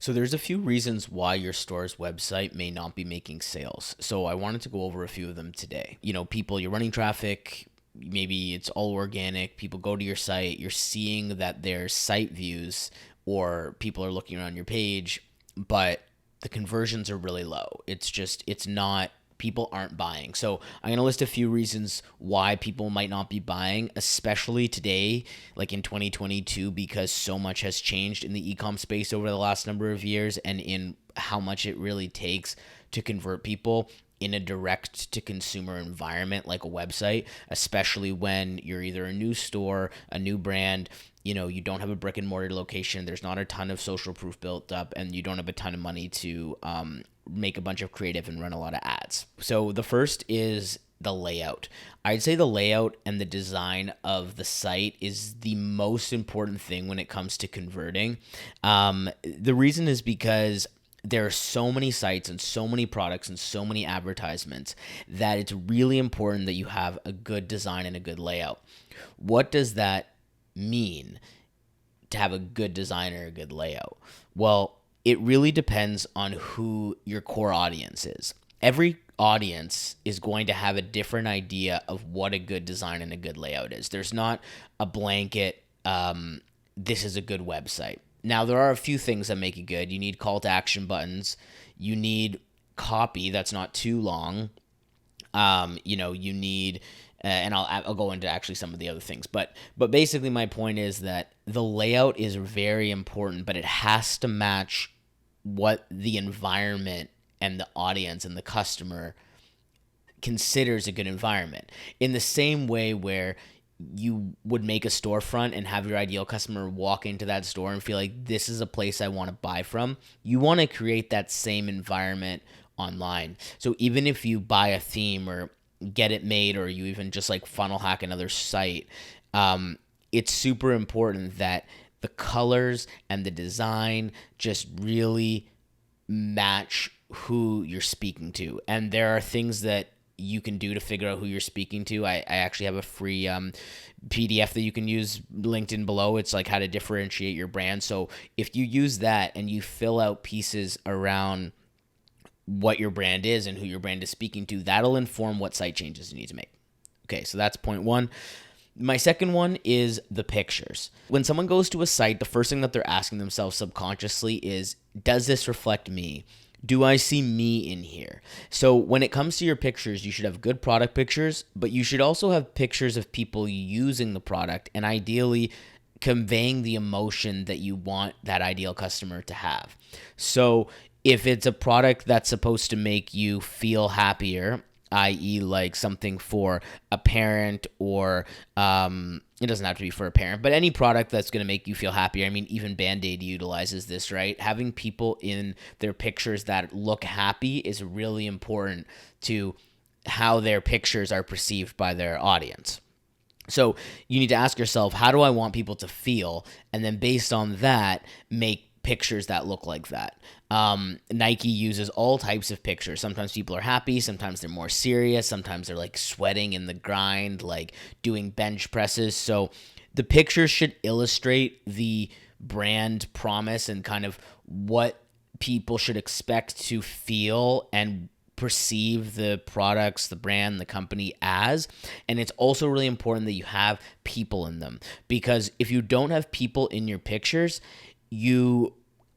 So there's a few reasons why your store's website may not be making sales. So I wanted to go over a few of them today. People, you're running traffic, maybe it's all organic. People go to your site, you're seeing that there's site views or people are looking around your page, but the conversions are really low. It's not, people aren't buying. So I'm going to list a few reasons why people might not be buying, especially today, like in 2022, because so much has changed in the e-com space over the last number of years and in how much it really takes to convert people in a direct to consumer environment like a website, especially when you're either a new store, a new brand, you don't have a brick and mortar location, there's not a ton of social proof built up, and you don't have a ton of money to make a bunch of creative and run a lot of ads. So the first is the layout. I'd say the layout and the design of the site is the most important thing when it comes to converting. The reason is because there are so many sites and so many products and so many advertisements that it's really important that you have a good design and a good layout. What does that mean to have a good design or a good layout? Well, it really depends on who your core audience is. Every audience is going to have a different idea of what a good design and a good layout is. There's not a blanket, this is a good website. Now, there are a few things that make it good. You need call to action buttons. You need copy that's not too long. You need, and I'll go into actually some of the other things. But basically, my point is that the layout is very important, but it has to match what the environment and the audience and the customer considers a good environment. In the same way where you would make a storefront and have your ideal customer walk into that store and feel like this is a place I want to buy from, you want to create that same environment online. So even if you buy a theme or get it made, or you even just like funnel hack another site, it's super important that the colors and the design just really match who you're speaking to. And there are things that you can do to figure out who you're speaking to. I actually have a free PDF that you can use linked in below. It's like how to differentiate your brand. So if you use that and you fill out pieces around what your brand is and who your brand is speaking to, that'll inform what site changes you need to make. Okay, so that's point one. My second one is the pictures. When someone goes to a site, the first thing that they're asking themselves subconsciously is, does this reflect me? Do I see me in here? So when it comes to your pictures, you should have good product pictures, but you should also have pictures of people using the product and ideally conveying the emotion that you want that ideal customer to have. So if it's a product that's supposed to make you feel happier, i.e. like something for a parent, or it doesn't have to be for a parent, but any product that's going to make you feel happier. I mean, even Band-Aid utilizes this, right? Having people in their pictures that look happy is really important to how their pictures are perceived by their audience. So you need to ask yourself, how do I want people to feel? And then based on that, make pictures that look like that. Nike uses all types of pictures. Sometimes people are happy, sometimes they're more serious, sometimes they're like sweating in the grind, like doing bench presses. So the pictures should illustrate the brand promise and kind of what people should expect to feel and perceive the products, the brand, the company as. And it's also really important that you have people in them, because if you don't have people in your pictures,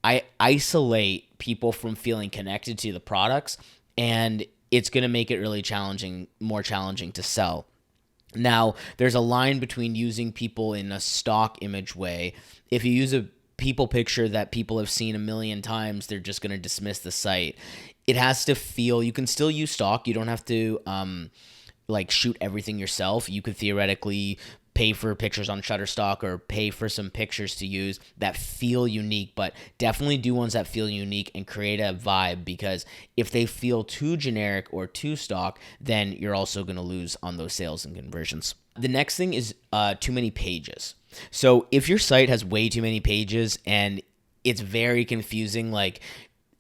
I isolate people from feeling connected to the products, and it's going to make it really more challenging to sell. Now, there's a line between using people in a stock image way. If you use a people picture that people have seen a million times, they're just going to dismiss the site. It has to feel, you can still use stock. You don't have to shoot everything yourself. You could theoretically pay for pictures on Shutterstock or pay for some pictures to use that feel unique, but definitely do ones that feel unique and create a vibe, because if they feel too generic or too stock, then you're also going to lose on those sales and conversions. The next thing is too many pages. So if your site has way too many pages and it's very confusing, like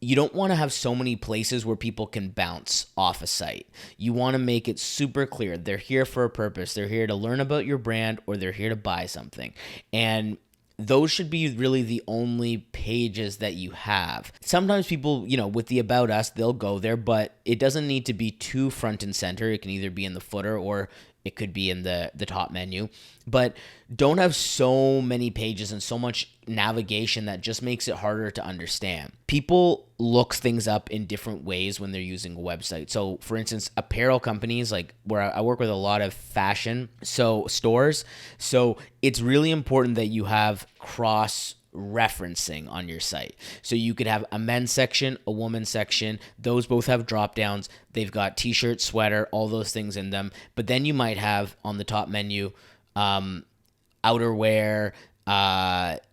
you don't want to have so many places where people can bounce off a site. You want to make it super clear. They're here for a purpose. They're here to learn about your brand, or they're here to buy something. And those should be really the only pages that you have. Sometimes people, with the About Us, they'll go there, but it doesn't need to be too front and center. It can either be in the footer or it could be in the top menu. But don't have so many pages and so much navigation that just makes it harder to understand. People look things up in different ways when they're using a website. So for instance, apparel companies, like where I work with a lot of fashion stores. So it's really important that you have cross referencing on your site. So you could have a men's section, a woman's section. Those both have drop downs. They've got t-shirt, sweater, all those things in them. But then you might have on the top menu outerwear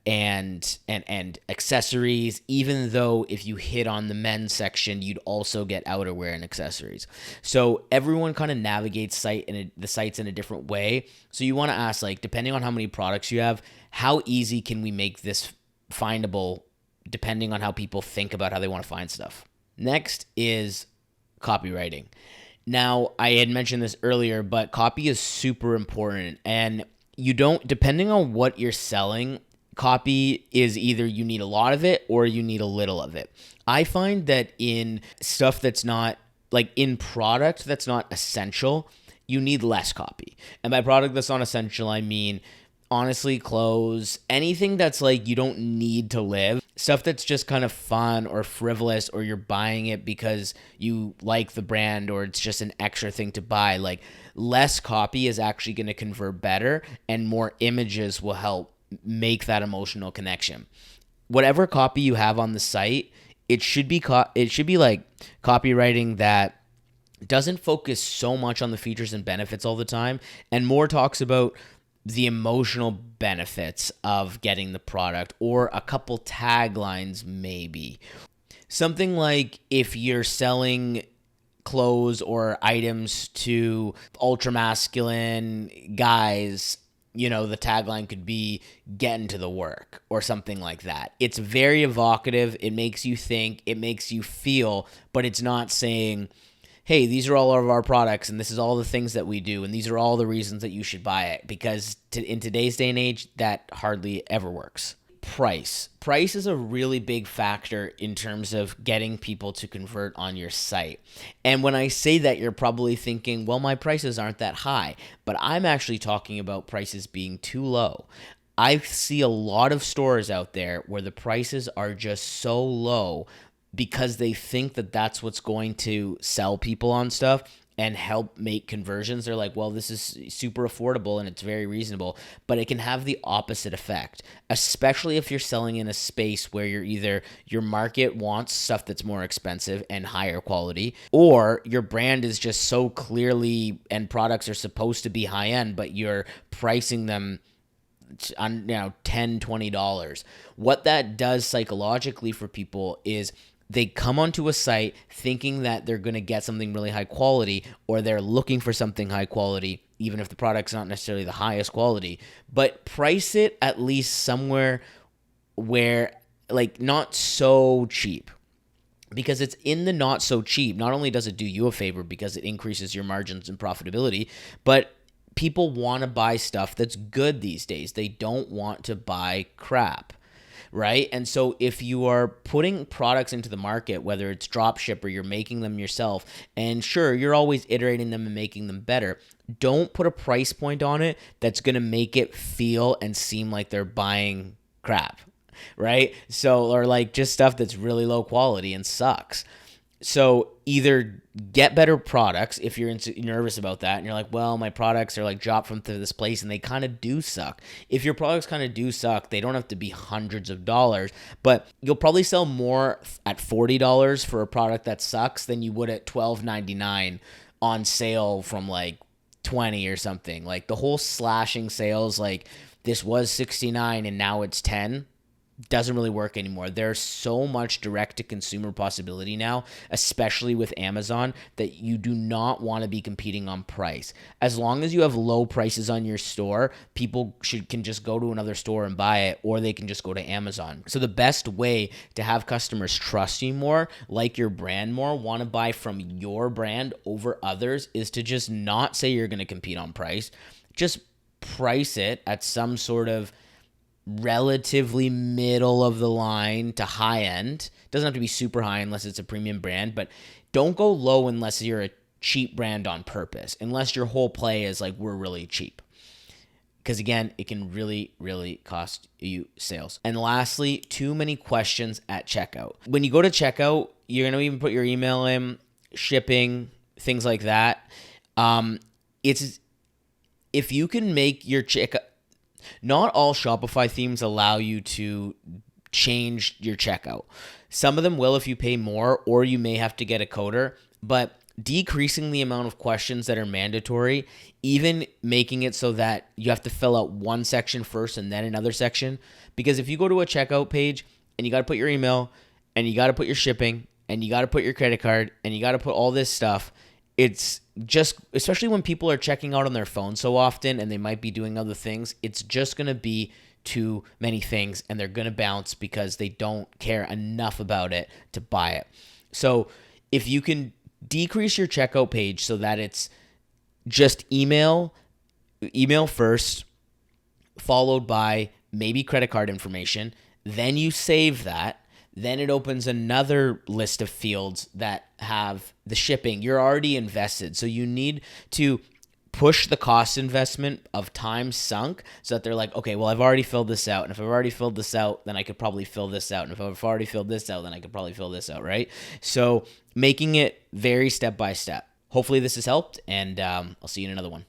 and accessories, even though if you hit on the men's section, you'd also get outerwear and accessories. So everyone kind of navigates the sites in a different way. So you want to ask, like, depending on how many products you have, how easy can we make this findable depending on how people think about how they want to find stuff? Next is copywriting. Now, I had mentioned this earlier, but copy is super important, and depending on what you're selling, copy is either you need a lot of it or you need a little of it. I find that in stuff that's not, like in product that's not essential, you need less copy. And by product that's not essential, I mean, honestly, clothes, anything that's like you don't need to live, stuff that's just kind of fun or frivolous, or you're buying it because you like the brand or it's just an extra thing to buy. Like, less copy is actually going to convert better, and more images will help make that emotional connection. Whatever copy you have on the site, it should be like copywriting that doesn't focus so much on the features and benefits all the time, and more talks about the emotional benefits of getting the product, or a couple taglines maybe. Something like, if you're selling clothes or items to ultra masculine guys, the tagline could be "get into the work" or something like that. It's very evocative. It makes you think, it makes you feel, but it's not saying, hey, these are all of our products and this is all the things that we do and these are all the reasons that you should buy it, because in today's day and age, that hardly ever works. Price is a really big factor in terms of getting people to convert on your site. And when I say that, you're probably thinking, well, my prices aren't that high, but I'm actually talking about prices being too low. I see a lot of stores out there where the prices are just so low because they think that that's what's going to sell people on stuff and help make conversions. They're like, well, this is super affordable and it's very reasonable, but it can have the opposite effect, especially if you're selling in a space where your market wants stuff that's more expensive and higher quality, or your brand is just so clearly, and products are supposed to be high end, but you're pricing them on $10, $20. What that does psychologically for people is they come onto a site thinking that they're going to get something really high quality, or they're looking for something high quality, even if the product's not necessarily the highest quality, but price it at least somewhere where, like, not so cheap. Because it's in the not so cheap, not only does it do you a favor because it increases your margins and profitability, but people want to buy stuff that's good these days. They don't want to buy crap. Right? And so if you are putting products into the market, whether it's dropship or you're making them yourself, and sure, you're always iterating them and making them better, don't put a price point on it that's going to make it feel and seem like they're buying crap, right? So, or like just stuff that's really low quality and sucks. So either get better products if you're nervous about that and you're like, well, my products are like dropped from this place and they kind of do suck. If your products kind of do suck, they don't have to be hundreds of dollars, but you'll probably sell more at $40 for a product that sucks than you would at $12.99 on sale from like 20 or something. Like the whole slashing sales, like this was 69 and now it's 10. Doesn't really work anymore. There's so much direct-to-consumer possibility now, especially with Amazon, that you do not want to be competing on price. As long as you have low prices on your store, people can just go to another store and buy it, or they can just go to Amazon. So the best way to have customers trust you more, like your brand more, want to buy from your brand over others, is to just not say you're going to compete on price. Just price it at some sort of relatively middle of the line to high end. Doesn't have to be super high unless it's a premium brand, but don't go low unless you're a cheap brand on purpose, unless your whole play is like, we're really cheap. Because again, it can really, really cost you sales. And lastly, too many questions at checkout. When you go to checkout, you're going to even put your email in, shipping, things like that. It's if you can make your checkout. Not all Shopify themes allow you to change your checkout. Some of them will if you pay more, or you may have to get a coder, but decreasing the amount of questions that are mandatory, even making it so that you have to fill out one section first and then another section. Because if you go to a checkout page and you got to put your email and you got to put your shipping and you got to put your credit card and you got to put all this stuff, it's just, especially when people are checking out on their phone so often and they might be doing other things, it's just going to be too many things and they're going to bounce because they don't care enough about it to buy it. So if you can decrease your checkout page so that it's just email first, followed by maybe credit card information, then you save that. Then it opens another list of fields that have the shipping. You're already invested. So you need to push the cost investment of time sunk so that they're like, okay, well, I've already filled this out. And if I've already filled this out, then I could probably fill this out. And if I've already filled this out, then I could probably fill this out, right? So making it very step by step. Hopefully this has helped, and I'll see you in another one.